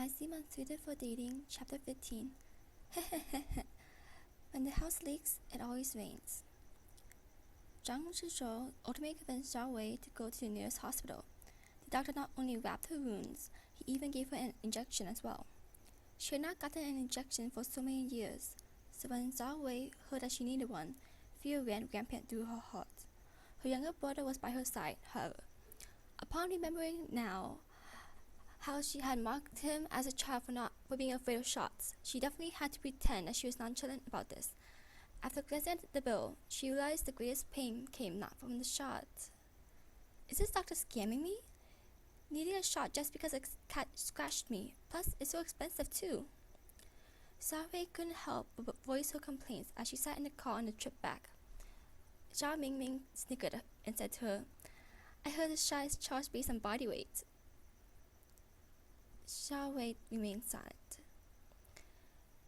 I seem unsuited for dating, chapter 15. When the house leaks, it always rains. Zhang Zhizhou ultimately convinced Zhao Wei to go to the nearest hospital. The doctor not only wrapped her wounds, he even gave her an injection as well. She had not gotten an injection for so many years, so when Zhao Wei heard that she needed one, fear ran rampant through her heart. Her younger brother was by her side, however. Upon remembering now how she had mocked him as a child for being afraid of shots, she definitely had to pretend that she was nonchalant about this. After glancing at the bill, she realized the greatest pain came not from the shot. Is this doctor scamming me? Needing a shot just because a cat scratched me, plus it's so expensive too. Zhao Wei couldn't help but voice her complaints as she sat in the car on the trip back. Zhao Mingming snickered and said to her, I heard the shot is charged based on body weight. Zhao Wei remained silent.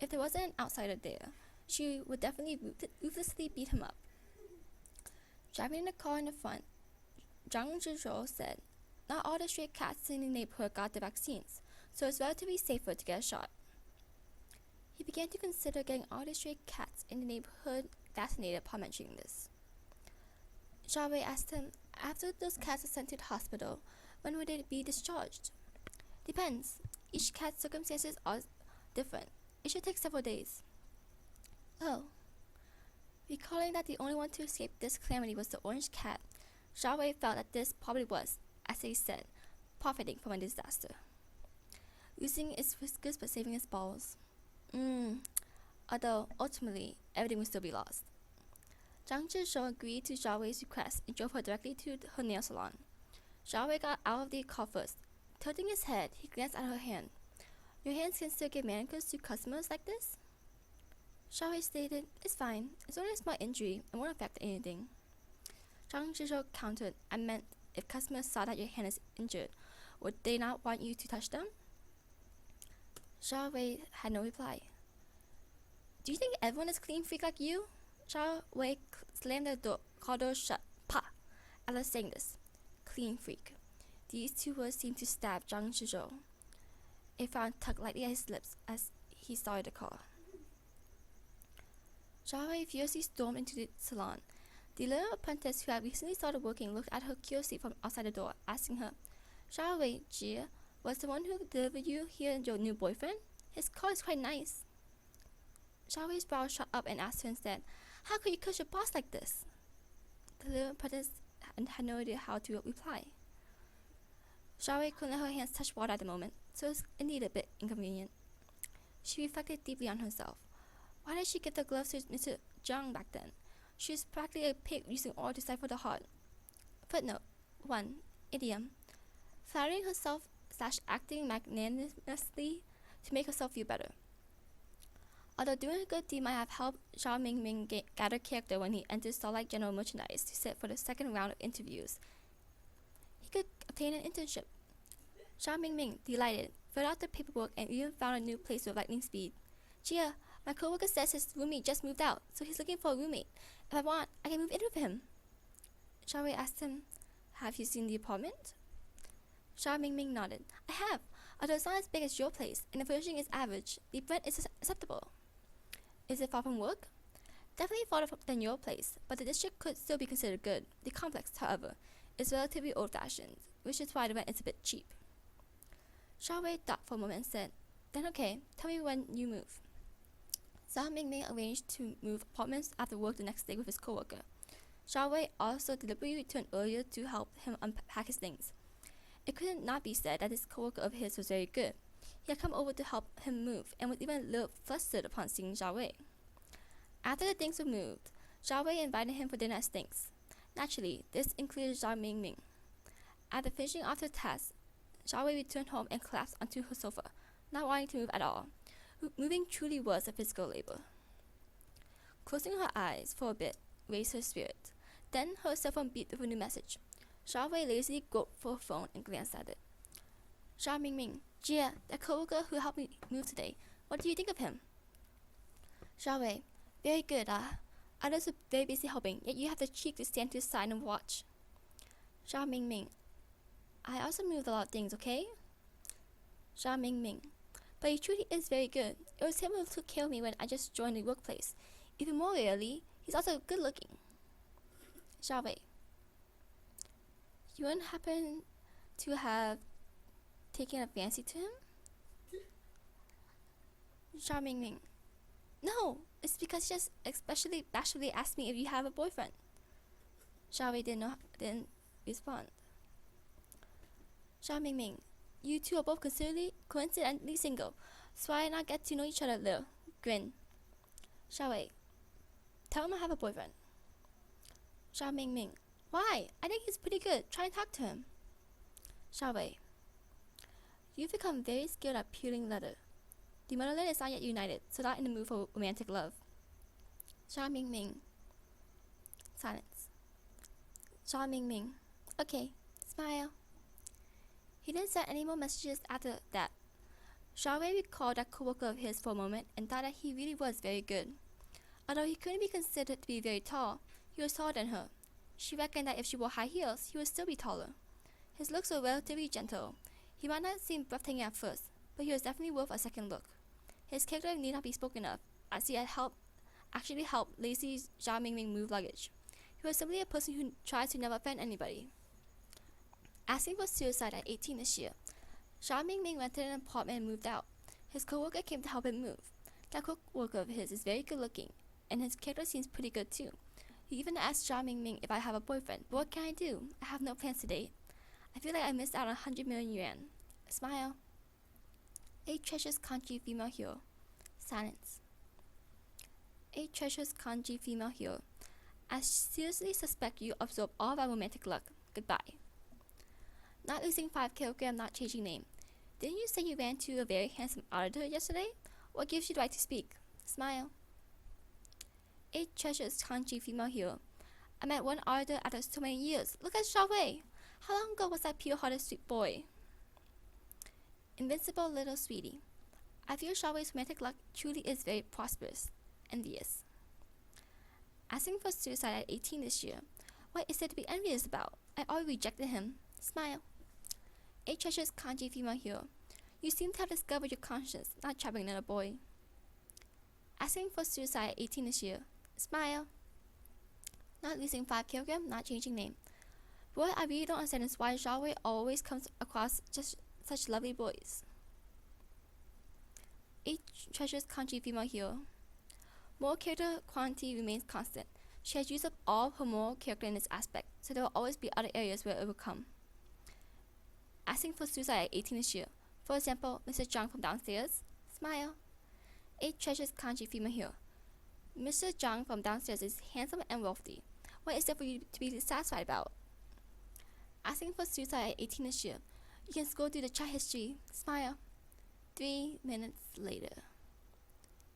If there wasn't an outsider there, she would definitely ruthlessly beat him up. Driving in the car in the front, Zhang Zhizhou said, not all the stray cats in the neighborhood got the vaccines, so it's relatively safer to get a shot. He began to consider getting all the stray cats in the neighborhood vaccinated upon mentioning this. Zhao Wei asked him, after those cats are sent to the hospital, when would they be discharged? Depends. Each cat's circumstances are different. It should take several days. Oh. Recalling that the only one to escape this calamity was the orange cat, Zhao Wei felt that this probably was, as they said, profiting from a disaster. Losing its whiskers but saving its balls. Although, ultimately, everything would still be lost. Zhang Zhizhou agreed to Zhao Wei's request and drove her directly to her nail salon. Zhao Wei got out of the car first. Tilting his head, he glanced at her hand. Your hands can still give manicures to customers like this? Zhao Wei stated, it's fine. It's only a small injury and won't affect anything. Zhang Zhizhou countered, I meant if customers saw that your hand is injured, would they not want you to touch them? Zhao Wei had no reply. Do you think everyone is a clean freak like you? Zhao Wei slammed the car door shut. Pa! After saying this, clean freak. These two words seemed to stab Zhang Zhizhou. A frown tugged lightly at his lips as he started the car. Zhao Wei furiously stormed into the salon. The little apprentice who had recently started working looked at her curiously from outside the door, asking her, Zhao Wei, Jie, was the one who delivered you here your new boyfriend? His car is quite nice. Zhao Wei's brow shot up and asked her instead, how could you curse your boss like this? The little apprentice had no idea how to reply. Zhao Wei couldn't let her hands touch water at the moment, so it was indeed a bit inconvenient. She reflected deeply on herself. Why did she give the gloves to Mr. Zhang back then? She was practically a pig using oil to stifle the heart. Footnote 1. Idiom. Flattering herself / acting magnanimously to make herself feel better. Although doing a good deed might have helped Zhao Mingming gather character when he entered Starlight General Merchandise to sit for the second round of interviews, he could obtain an internship. Zhao Mingming, delighted, filled out the paperwork and even found a new place with lightning speed. Jia, my coworker says his roommate just moved out, so he's looking for a roommate. If I want, I can move in with him. Zhao Wei asked him, have you seen the apartment? Zhao Mingming nodded. I have. Although it's not as big as your place, and the furnishing is average, the rent is acceptable. Is it far from work? Definitely farther than your place, but the district could still be considered good. The complex, however, is relatively old-fashioned, which is why the rent is a bit cheap. Zhao Wei thought for a moment and said, then okay, tell me when you move. Zhao Mingming arranged to move apartments after work the next day with his coworker. Zhao Wei also deliberately returned earlier to help him unpack his things. It could not be said that this coworker of his was very good. He had come over to help him move and was even a little flustered upon seeing Zhao Wei. After the things were moved, Zhao Wei invited him for dinner at Stinks. Naturally, this included Zhao Mingming. After finishing off the task, Zhao Wei returned home and collapsed onto her sofa, not wanting to move at all. Moving truly was a physical labor. Closing her eyes for a bit raised her spirit. Then her cell phone beeped with a new message. Zhao Wei lazily groped for her phone and glanced at it. Zhao Mingming, Jia, that coworker who helped me move today. What do you think of him? Zhao Wei, very good, Others were very busy helping, yet you have the cheek to stand to the side and watch. Zhao Mingming, I also moved a lot of things, okay? Zhao Mingming, but he truly is very good. It was him who took care of me when I just joined the workplace. Even more rarely, he's also good looking. Xiaowei, you wouldn't happen to have taken a fancy to him? Zhao Mingming, no, it's because he just especially bashfully asked me if you have a boyfriend. Xiaowei didn't respond. Zhao Mingming, you two are both coincidentally single, so why not get to know each other a little? Grin. Xiaowei, tell him I have a boyfriend. Zhao Mingming, why? I think he's pretty good. Try and talk to him. Xiaowei, you've become very skilled at peeling leather. The motherland is not yet united, so not in the mood for romantic love. Zhao Mingming. Silence. Zhao Mingming. Okay, smile. He didn't send any more messages after that. Xiaowei recalled that co-worker of his for a moment and thought that he really was very good. Although he couldn't be considered to be very tall, he was taller than her. She reckoned that if she wore high heels, he would still be taller. His looks were relatively gentle. He might not seem breathtaking at first, but he was definitely worth a second look. His character need not be spoken of, as he had actually helped lazy Zhao Mingming move luggage. He was simply a person who tries to never offend anybody. Asking for suicide at 18 this year, Zhao Mingming rented an apartment and moved out. His co-worker came to help him move. That co-worker of his is very good looking, and his character seems pretty good too. He even asked Zhao Mingming if I have a boyfriend, but what can I do? I have no plans to date. I feel like I missed out on 100 million yuan. Smile. 8 treasures kanji female hero. Silence. 8 treasures kanji female hero. I seriously suspect you absorb all of our romantic luck. Goodbye. Not losing 5 kilograms, not changing name. Didn't you say you ran to a very handsome auditor yesterday? What gives you the right to speak? Smile. 8 treasures kanji female hero. I met one auditor after so many years. Look at Xiaowei. How long ago was that pure-hearted sweet boy? Invincible little sweetie. I feel Xiaowei's romantic luck truly is very prosperous. Envious. Asking for suicide at 18 this year. What is there to be envious about? I already rejected him. Smile. 8 treasures kanji female hero. You seem to have discovered your conscience, not trapping another boy. Asking for suicide at 18 this year. Smile. Not losing 5 kilograms, not changing name. But what I really don't understand is why Xiaowei always comes across just such lovely boys. 8 treasures kanji female hero. Moral character quantity remains constant. She has used up all her moral character in this aspect, so there will always be other areas where it will come. Asking for suicide at 18 this year. For example, Mr. Zhang from downstairs. Smile. 8 treasures kanji female hero. Mr. Zhang from downstairs is handsome and wealthy. What is there for you to be satisfied about? Asking for suicide at 18 this year. You can scroll through the chat history. Smile. 3 minutes later.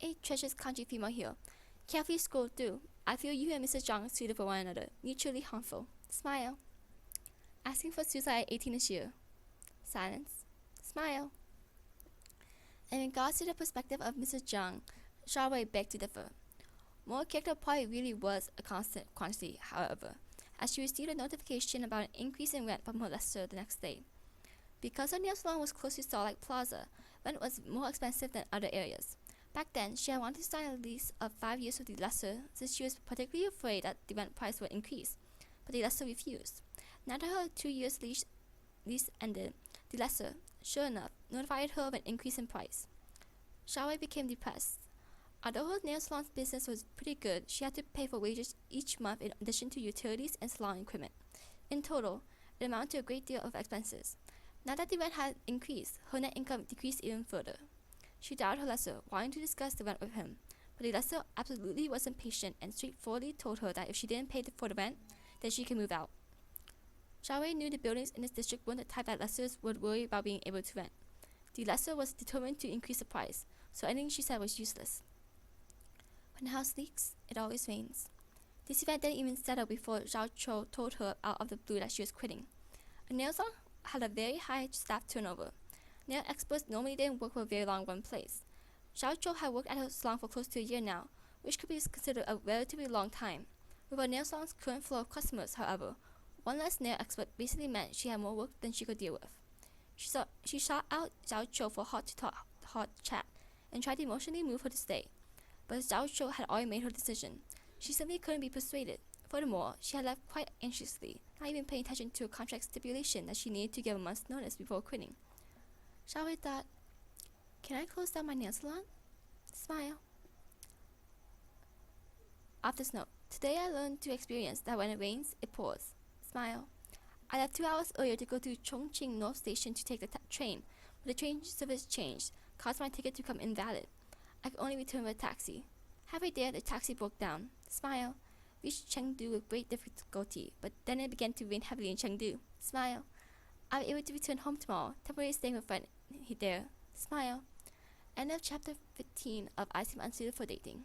8 treasures kanji female hero. Carefully scroll through. I feel you and Mr. Zhang suited for one another. Mutually harmful. Smile. Asking for suicide at 18 this year. Silence. Smile. In regards to the perspective of Mr. Zhang, Xiaowei begged to differ. Moral character probably really was a constant quantity, however, as she received a notification about an increase in rent from her lessor the next day. Because her nail salon was close to Starlight Plaza, rent was more expensive than other areas. Back then, she had wanted to sign a lease of 5 years with the lessor since she was particularly afraid that the rent price would increase, but the lessor refused. Now that her 2 years lease ended, the lessor, sure enough, notified her of an increase in price. Xiaowei became depressed. Although her nail salon's business was pretty good, she had to pay for wages each month in addition to utilities and salon equipment. In total, it amounted to a great deal of expenses. Now that the rent had increased, her net income decreased even further. She dialed her lessor, wanting to discuss the rent with him, but the lessor absolutely wasn't patient and straightforwardly told her that if she didn't pay for the rent, then she could move out. Xiaowei knew the buildings in this district weren't the type that lessors would worry about being able to rent. The lessor was determined to increase the price, so anything she said was useless. When the house leaks, it always rains. This event didn't even settle before Zhao Chou told her out of the blue that she was quitting. A nail salon had a very high staff turnover. Nail experts normally didn't work for a very long one place. Zhao Chou had worked at her salon for close to a year now, which could be considered a relatively long time. With her nail salon's current flow of customers, however, one less nail expert basically meant she had more work than she could deal with. She sought out Zhao Chou for hot chat and tried to emotionally move her to stay. But Zhao Chou had already made her decision. She simply couldn't be persuaded. Furthermore, she had left quite anxiously, not even paying attention to a contract stipulation that she needed to give a month's notice before quitting. Xiaowei thought, can I close down my nail salon? Smile. Off this note, today I learned to experience that when it rains, it pours. Smile. I left 2 hours earlier to go to Chongqing North Station to take the train, but the train service changed, caused my ticket to become invalid. I could only return with a taxi. Halfway there, the taxi broke down. Smile. Reached Chengdu with great difficulty, but then it began to rain heavily in Chengdu. Smile. I'll be able to return home tomorrow, temporarily staying with a friend there. Smile. End of chapter 15 of I Seem Unsuited for Dating.